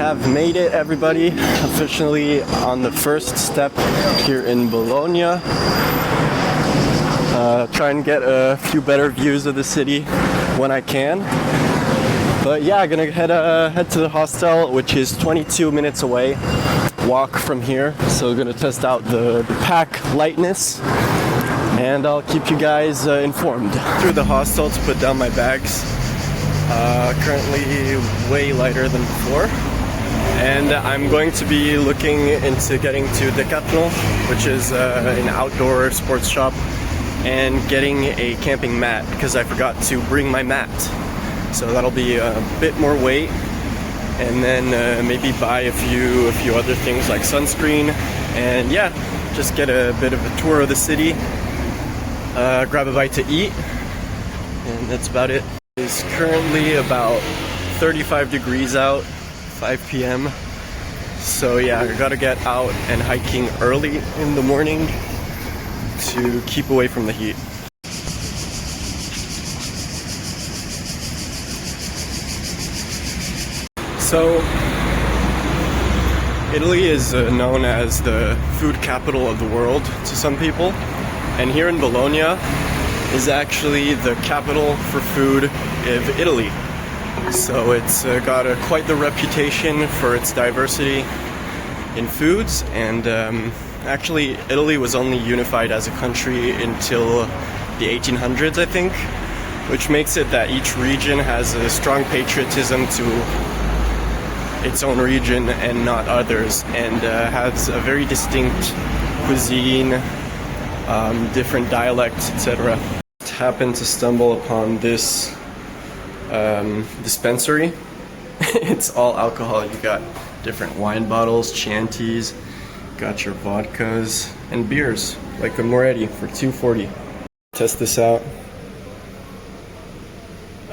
have made it, everybody, officially on the first step here in Bologna. Try and get a few better views of the city when I can. But yeah, I'm gonna head to the hostel, which is 22 minutes away, walk from here. So gonna test out the pack lightness, and I'll keep you guys informed. Through the hostel to put down my bags. Currently way lighter than before. And I'm going to be looking into getting to Decathlon, which is an outdoor sports shop, and getting a camping mat because I forgot to bring my mat. So that'll be a bit more weight, and then maybe buy a few other things like sunscreen, and yeah, just get a bit of a tour of the city, grab a bite to eat, and that's about it. It's currently about 35 degrees out, 5 p.m. So yeah, I gotta get out and hiking early in the morning to keep away from the heat. So, Italy is known as the food capital of the world to some people, and here in Bologna is actually the capital for food of Italy. So it's got quite the reputation for its diversity in foods, and actually Italy was only unified as a country until the 1800s, I think, which makes it that each region has a strong patriotism to its own region and not others, and has a very distinct cuisine, different dialects, etc. Happened to stumble upon this dispensary. It's all alcohol. You got different wine bottles, Chiantis, got your vodkas and beers like the Moretti for $2.40. Test this out.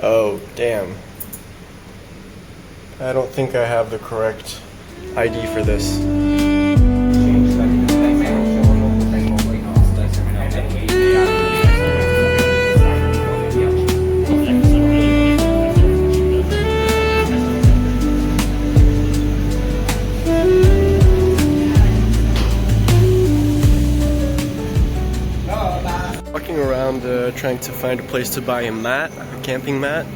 Oh damn, I don't think I have the correct ID for this. Walking around trying to find a place to buy a mat, a camping mat.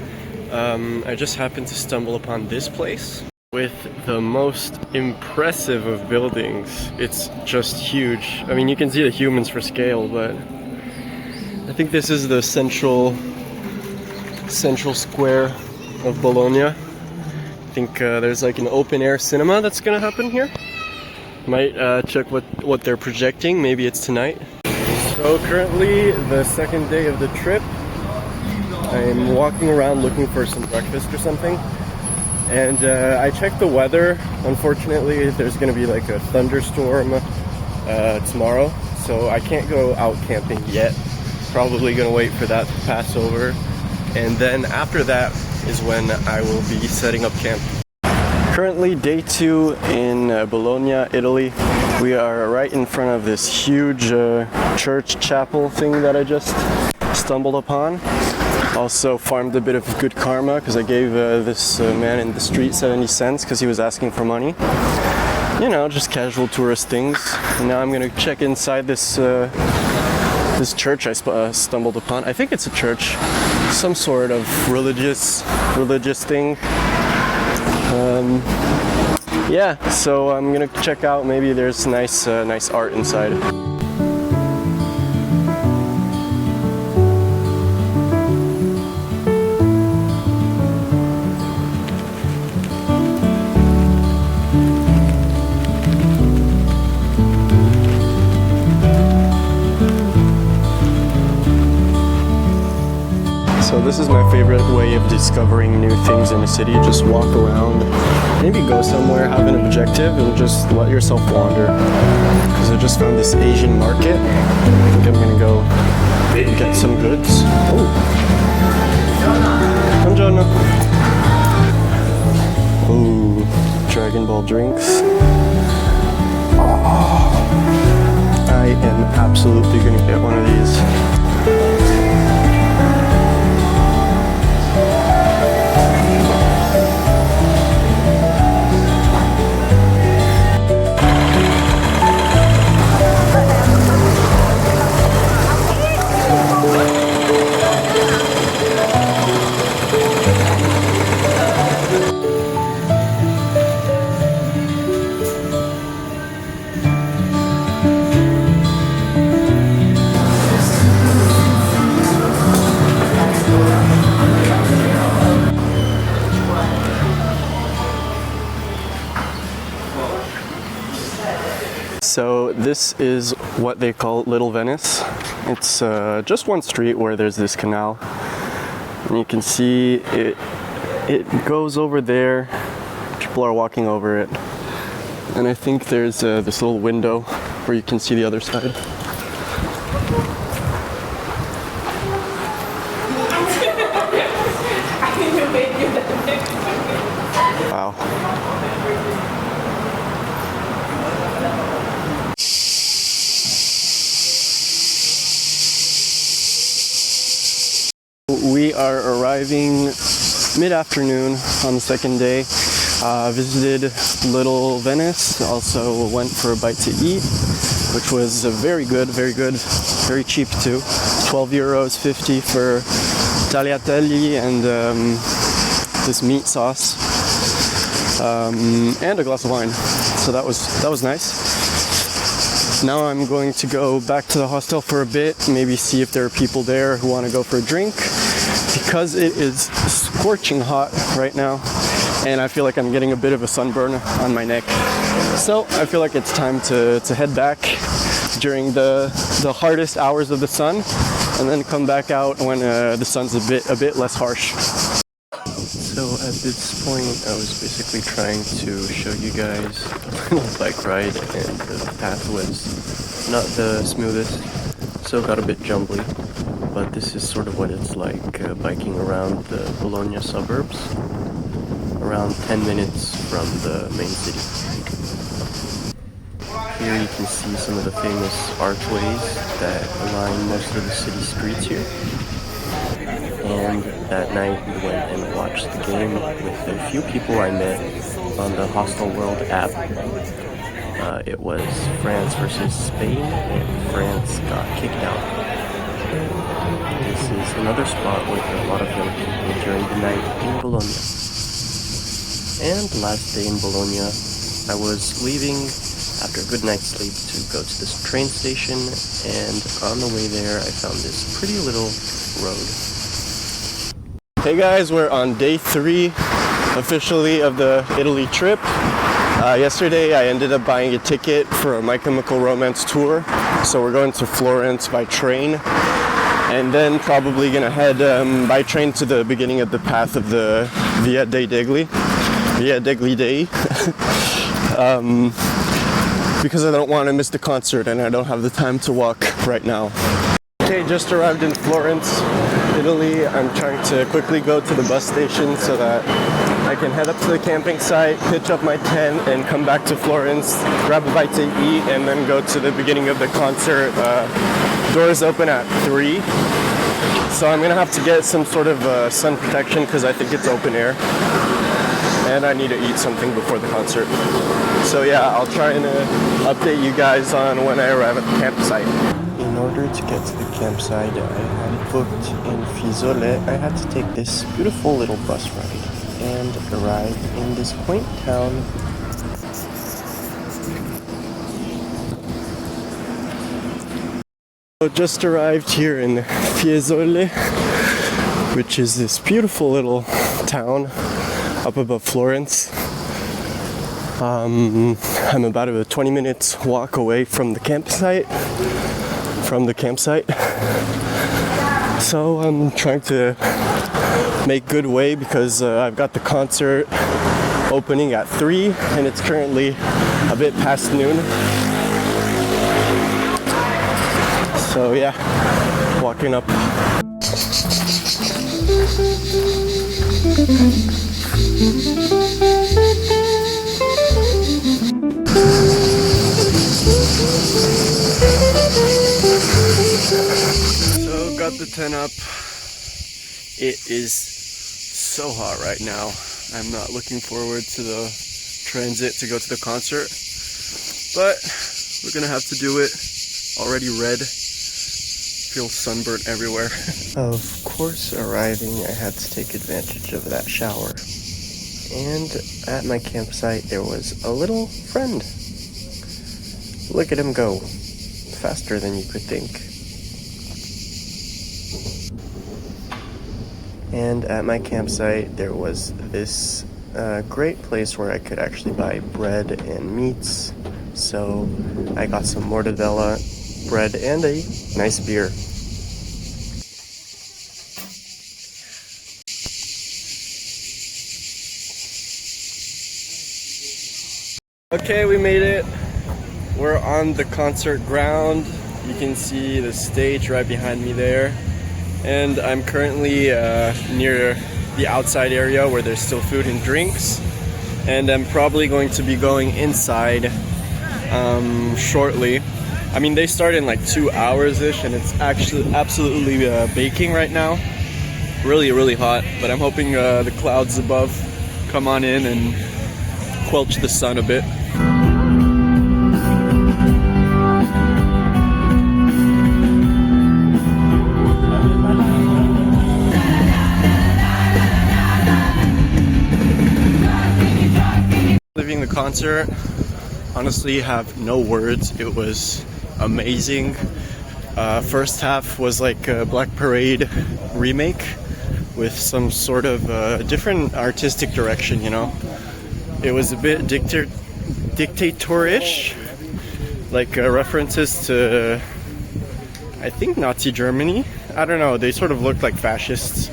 I just happened to stumble upon this place with the most impressive of buildings. It's just huge. I mean, you can see the humans for scale, but I think this is the central square of Bologna. I think there's like an open air cinema that's gonna happen here. Might check what they're projecting. Maybe it's tonight. So currently the second day of the trip. I'm walking around looking for some breakfast or something, and I checked the weather. Unfortunately, there's going to be like a thunderstorm tomorrow, so I can't go out camping yet. Probably going to wait for that to pass over, and then after that is when I will be setting up camp. Currently day 2 in Bologna, Italy. We are right in front of this huge church chapel thing that I just stumbled upon. Also farmed a bit of good karma because I gave this man in the street 70 cents because he was asking for money. You know, just casual tourist things. And now I'm gonna check inside this this church I stumbled upon. I think it's a church, some sort of religious thing. Yeah, so I'm gonna check out. Maybe there's nice art inside. So this is my favorite way of discovering new things in a city. Just walk around, maybe go somewhere, have an objective, and just let yourself wander. Because I just found this Asian market. I think I'm gonna go get some goods. Oh, buongiorno. Ooh, Dragon Ball drinks. Oh, I am absolutely gonna get one of these. This is what they call Little Venice. It's just one street where there's this canal. And you can see it goes over there. People are walking over it. And I think there's this little window where you can see the other side. Wow. We are arriving mid-afternoon on the second day. Visited Little Venice, also went for a bite to eat, which was very good, very cheap too. 12 euros 50 for tagliatelle and this meat sauce, and a glass of wine. So that was nice. Now I'm going to go back to the hostel for a bit, maybe see if there are people there who want to go for a drink, because it is scorching hot right now, and I feel like I'm getting a bit of a sunburn on my neck. So I feel like it's time to head back during the hardest hours of the sun, and then come back out when the sun's a bit less harsh. So at this point, I was basically trying to show you guys a little bike ride, and the path was not the smoothest, so it got a bit jumbly. But this is sort of what it's like biking around the Bologna suburbs, around 10 minutes from the main city. Here you can see some of the famous archways that line most of the city streets here. And that night we went and watched the game with a few people I met on the Hostel World app. It was France versus Spain, and France got kicked out. This is another spot with a lot of young people during the night in Bologna. And last day in Bologna, I was leaving after a good night's sleep to go to this train station, and on the way there I found this pretty little road. Hey guys, we're on day 3 officially of the Italy trip. Yesterday I ended up buying a ticket for a My Chemical Romance tour, so we're going to Florence by train, and then probably gonna head by train to the beginning of the path of the Via degli Dei, because I don't want to miss the concert and I don't have the time to walk right now. Okay, just arrived in Florence, Italy. I'm trying to quickly go to the bus station so that I can head up to the camping site, pitch up my tent, and come back to Florence, grab a bite to eat, and then go to the beginning of the concert. Doors open at 3, so I'm gonna have to get some sort of sun protection because I think it's open air, and I need to eat something before the concert. So yeah, I'll try and update you guys on when I arrive at the campsite. In order to get to the campsite I had booked in Fiesole, I had to take this beautiful little bus ride and arrive in this quaint town. So just arrived here in Fiesole, which is this beautiful little town up above Florence. I'm about a 20 minutes walk away from the campsite. So I'm trying to make good way because I've got the concert opening at 3 and it's currently a bit past noon. So yeah, walking up. So got the tent up. It is so hot right now. I'm not looking forward to the transit to go to the concert, but we're gonna have to do it. Already red. Feel sunburnt everywhere. Of course, arriving, I had to take advantage of that shower. And at my campsite, there was a little friend. Look at him go. Faster than you could think. And at my campsite, there was this great place where I could actually buy bread and meats, so I got some mortadella bread and a nice beer. Okay, we made it. We're on the concert ground. You can see the stage right behind me there. And I'm currently near the outside area where there's still food and drinks. And I'm probably going to be going inside shortly. I mean, they start in like 2 hours-ish, and it's actually absolutely baking right now. Really, really hot. But I'm hoping the clouds above come on in and quench the sun a bit. Leaving the concert, honestly have no words. It was amazing. First half was like a Black Parade remake with some sort of different artistic direction, you know. It was a bit dictatorish, like references to, I think, Nazi Germany. I don't know, they sort of looked like fascists,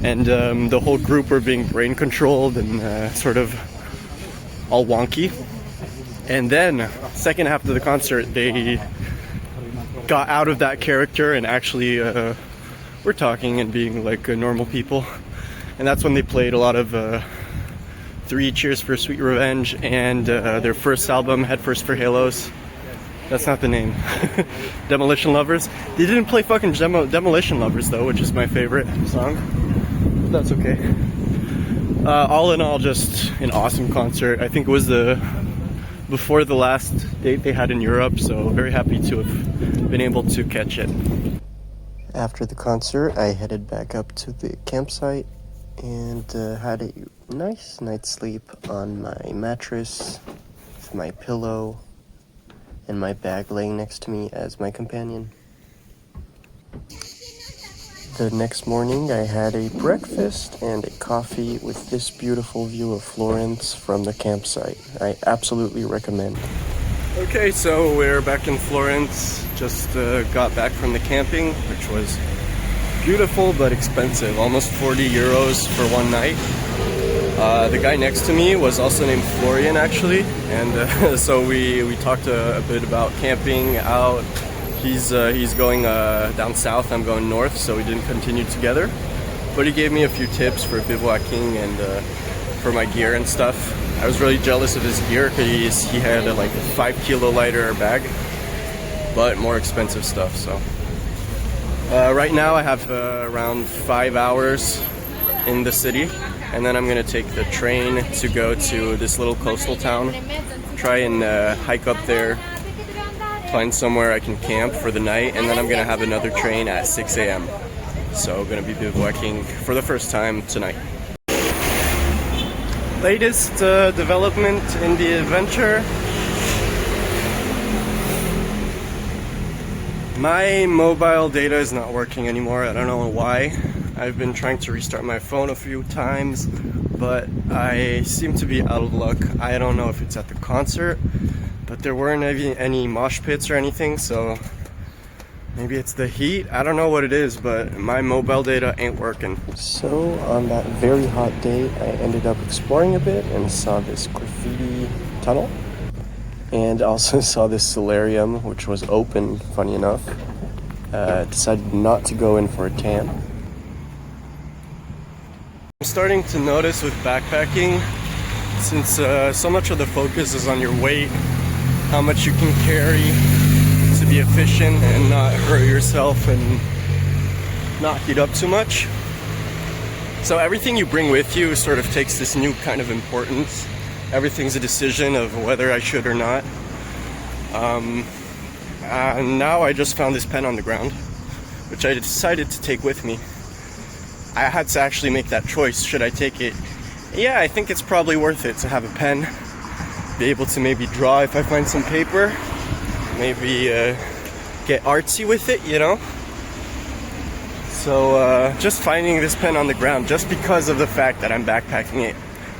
and the whole group were being brain controlled and sort of all wonky. And then second half of the concert, they got out of that character and actually were talking and being like normal people. And that's when they played a lot of 3 Cheers for Sweet Revenge and their first album, Head First for Halos. That's not the name. Demolition Lovers. They didn't play fucking Demolition Lovers though, which is my favorite song. But that's okay. All in all, just an awesome concert. I think it was before the last date they had in Europe, so very happy to have been able to catch it. After the concert, I headed back up to the campsite and had a nice night's sleep on my mattress with my pillow and my bag laying next to me as my companion. The next morning I had a breakfast and a coffee with this beautiful view of Florence from the campsite. I absolutely recommend. Okay, so we're back in Florence. Just got back from the camping, which was beautiful but expensive. Almost 40 euros for one night. The guy next to me was also named Florian, actually. And so we talked a bit about camping out. He's going down south, I'm going north, so we didn't continue together. But he gave me a few tips for bivouacking and for my gear and stuff. I was really jealous of his gear because he had like a 5 kilo lighter bag, but more expensive stuff. So right now I have around 5 hours in the city, and then I'm gonna take the train to go to this little coastal town, try and hike up there, find somewhere I can camp for the night, and then I'm gonna have another train at 6 a.m. So I'm gonna be bivouacking for the first time tonight. Latest development in the adventure. My mobile data is not working anymore. I don't know why. I've been trying to restart my phone a few times, but I seem to be out of luck. I don't know if it's at the concert, but there weren't any mosh pits or anything, so maybe it's the heat. I don't know what it is, but my mobile data ain't working. So on that very hot day, I ended up exploring a bit and saw this graffiti tunnel, and also saw this solarium, which was open, funny enough. Decided not to go in for a tan. I'm starting to notice with backpacking, since so much of the focus is on your weight, how much you can carry to be efficient and not hurt yourself and not heat up too much. So everything you bring with you sort of takes this new kind of importance. Everything's a decision of whether I should or not. Now I just found this pen on the ground, which I decided to take with me. I had to actually make that choice. Should I take it? Yeah, I think it's probably worth it to have a pen, be able to maybe draw if I find some paper, maybe get artsy with it, you know? So just finding this pen on the ground, just because of the fact that I'm backpacking it,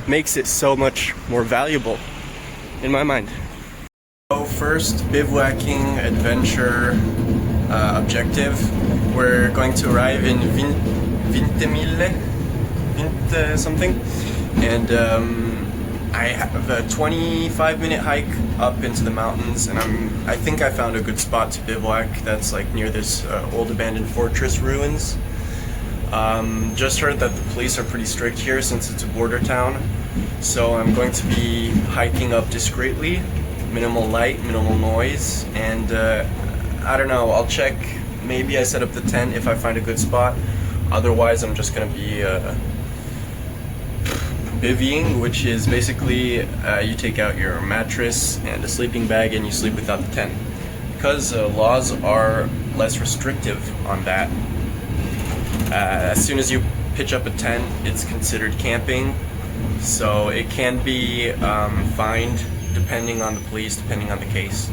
makes it so much more valuable in my mind. So first bivouacking adventure objective. We're going to arrive in Vintemille, something, and I have a 25-minute hike up into the mountains, and I think I found a good spot to bivouac that's like near this old abandoned fortress ruins. Just heard that the police are pretty strict here since it's a border town, so I'm going to be hiking up discreetly, minimal light, minimal noise, and I don't know, I'll check. Maybe I set up the tent if I find a good spot. Otherwise, I'm just gonna be bivvying, which is basically you take out your mattress and a sleeping bag and you sleep without the tent. Because laws are less restrictive on that. As soon as you pitch up a tent, it's considered camping, so it can be fined depending on the police, depending on the case.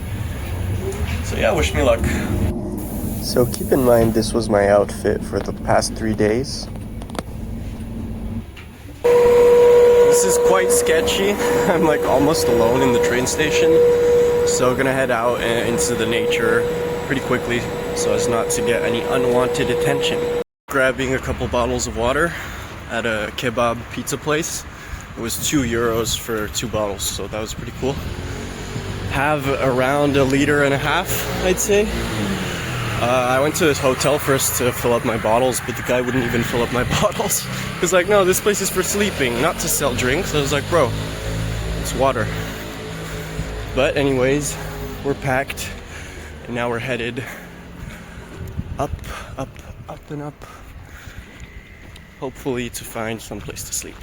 So yeah, wish me luck. So keep in mind, this was my outfit for the past 3 days. This is quite sketchy. I'm like almost alone in the train station, so gonna head out into the nature pretty quickly so as not to get any unwanted attention. Grabbing a couple bottles of water at a kebab pizza place. It was €2 for 2 bottles, so that was pretty cool. Have around 1.5 liters, I'd say. I went to this hotel first to fill up my bottles, but the guy wouldn't even fill up my bottles. He was like, no, this place is for sleeping, not to sell drinks. I was like, bro, it's water. But anyways, we're packed, and now we're headed up and up, hopefully to find some place to sleep.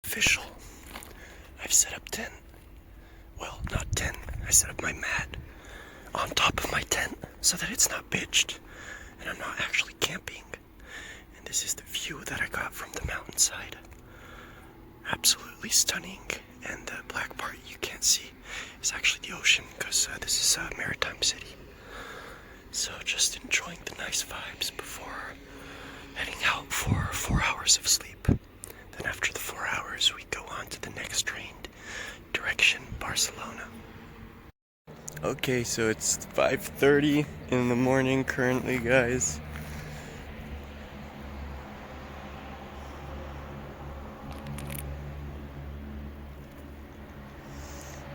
Official. I've set up tent. Well, not tent. I set up my mat on top of my tent so that it's not pitched and I'm not actually camping. And this is the view that I got from the mountainside. Absolutely stunning. And the black part you can't see is actually the ocean, because this is a maritime city. So just enjoying the nice vibes before heading out for 4 hours of sleep. Then after the 4 hours, we go on to the next train, direction Barcelona. Okay, so it's 5:30 in the morning currently, guys.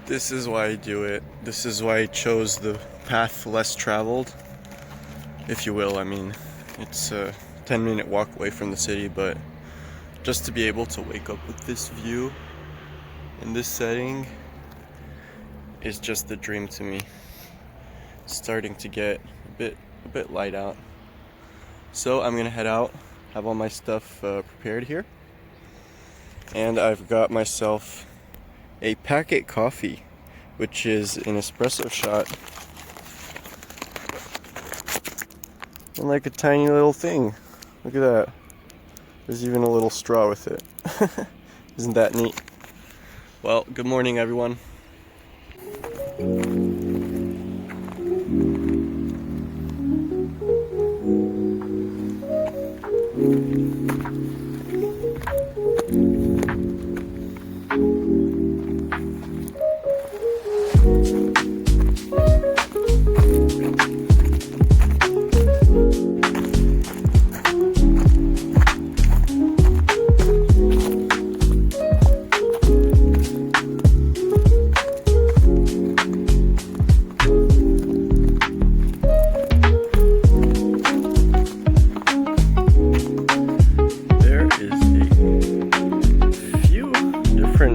This is why I do it. This is why I chose the path less traveled, if you will. I mean, it's a 10-minute walk away from the city, but just to be able to wake up with this view in this setting is just the dream to me. It's starting to get a bit light out. So I'm gonna head out, have all my stuff prepared here. And I've got myself a packet coffee, which is an espresso shot. And like a tiny little thing. Look at that. There's even a little straw with it. Isn't that neat? Well, good morning, everyone.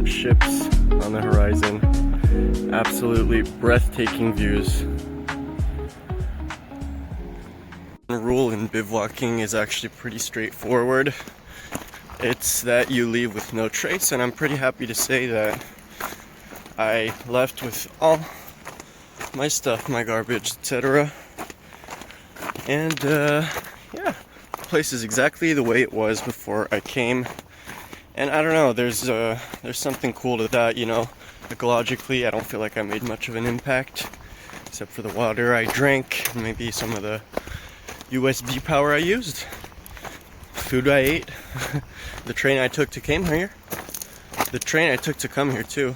Ships on the horizon. Absolutely breathtaking views. The rule in bivouacking is actually pretty straightforward. It's that you leave with no trace, and I'm pretty happy to say that I left with all my stuff, my garbage, etc. And yeah, the place is exactly the way it was before I came. And I don't know, there's something cool to that, you know. Ecologically, I don't feel like I made much of an impact, except for the water I drank, maybe some of the, USB power I used, food I ate, the train I took to come here, the train I took to come here too.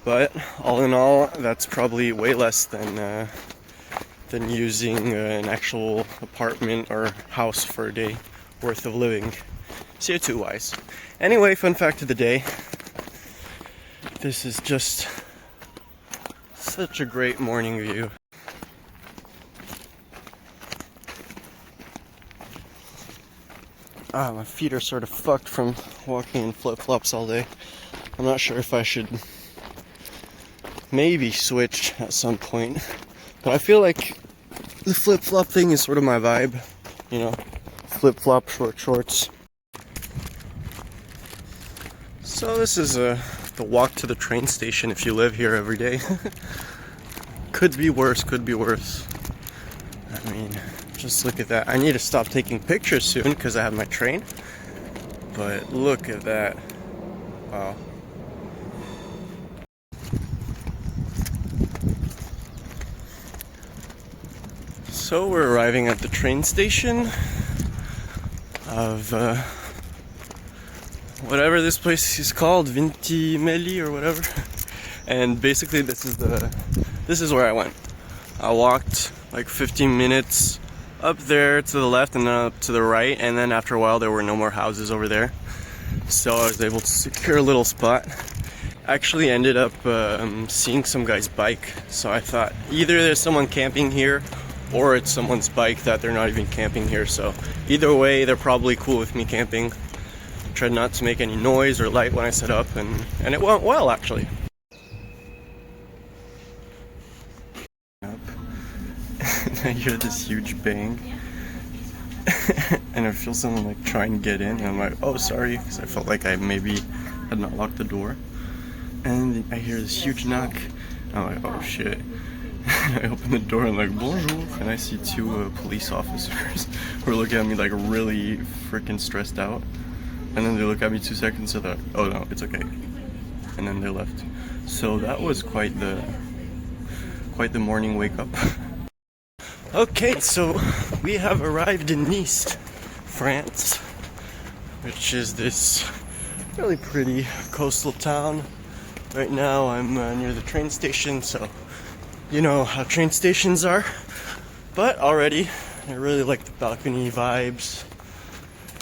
But all in all, that's probably way less than using an actual apartment or house for a day worth of living, CO2 wise. Anyway, fun fact of the day. This is just such a great morning view. Ah, my feet are sort of fucked from walking in flip-flops all day. I'm not sure if I should maybe switch at some point, but I feel like the flip-flop thing is sort of my vibe, you know, flip-flop, short shorts. So this is the walk to the train station if you live here every day. Could be worse, could be worse. I mean, just look at that. I need to stop taking pictures soon because I have my train. But look at that. Wow. So we're arriving at the train station of whatever this place is called, Vintimeli or whatever. And basically this is where I went. I walked like 15 minutes up there to the left and then up to the right, and then after a while there were no more houses over there. So I was able to secure a little spot. Actually ended up seeing some guy's bike. So I thought either there's someone camping here or it's someone's bike that they're not even camping here. So either way, they're probably cool with me camping. Tried not to make any noise or light when I set up, and it went well actually. I hear this huge bang and I feel someone like try and get in, and I'm like, oh sorry, because I felt like I maybe had not locked the door. And I hear this huge knock. I'm like, oh shit. And I open the door and like, bonjour, and I see two police officers who are looking at me like really freaking stressed out. And then they look at me 2 seconds and they're like, oh no, it's okay. And then they left. So that was quite the morning wake up. Okay, so we have arrived in Nice, France, which is this really pretty coastal town. Right now I'm near the train station, so you know how train stations are. But already, I really like the balcony vibes.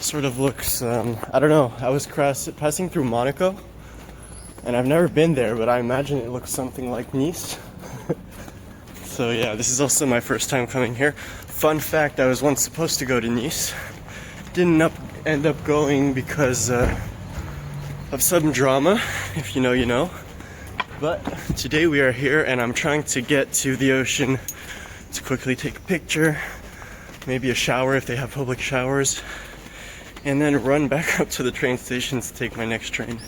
Sort of looks, I don't know, I was passing through Monaco, and I've never been there, but I imagine it looks something like Nice. So yeah, this is also my first time coming here. Fun fact, I was once supposed to go to Nice. Didn't end up going because of some drama, if you know, you know. But today we are here and I'm trying to get to the ocean to quickly take a picture, maybe a shower if they have public showers, and then run back up to the train station to take my next train.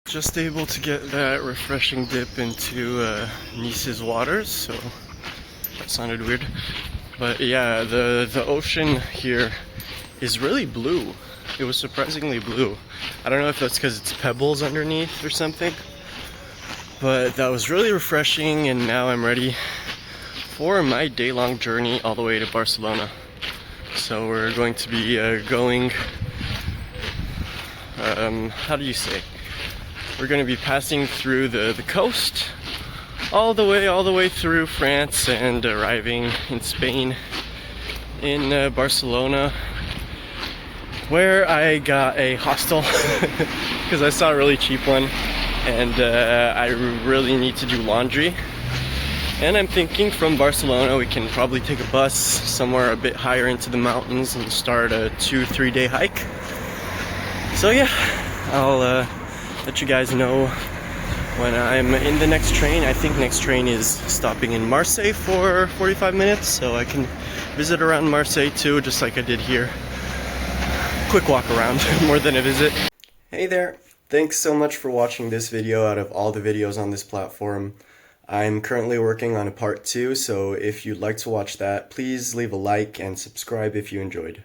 Just able to get that refreshing dip into Nice's waters, so that sounded weird. But yeah, the ocean here is really blue. It was surprisingly blue. I don't know if that's because it's pebbles underneath or something, but that was really refreshing, and now I'm ready for my day-long journey all the way to Barcelona. So we're going to be going, how do you say? We're going to be passing through the coast all the way through France and arriving in Spain in Barcelona, where I got a hostel because I saw a really cheap one, and I really need to do laundry. And I'm thinking from Barcelona we can probably take a bus somewhere a bit higher into the mountains and start a 2-3 day hike. So yeah, I'll let you guys know when I'm in the next train. I think next train is stopping in Marseille for 45 minutes, so I can visit around Marseille too, just like I did here. Quick walk around, more than a visit. Hey there, Thanks so much for watching this video out of all the videos on this platform. I'm currently working on a part 2, so if you'd like to watch that, please leave a like and subscribe if you enjoyed.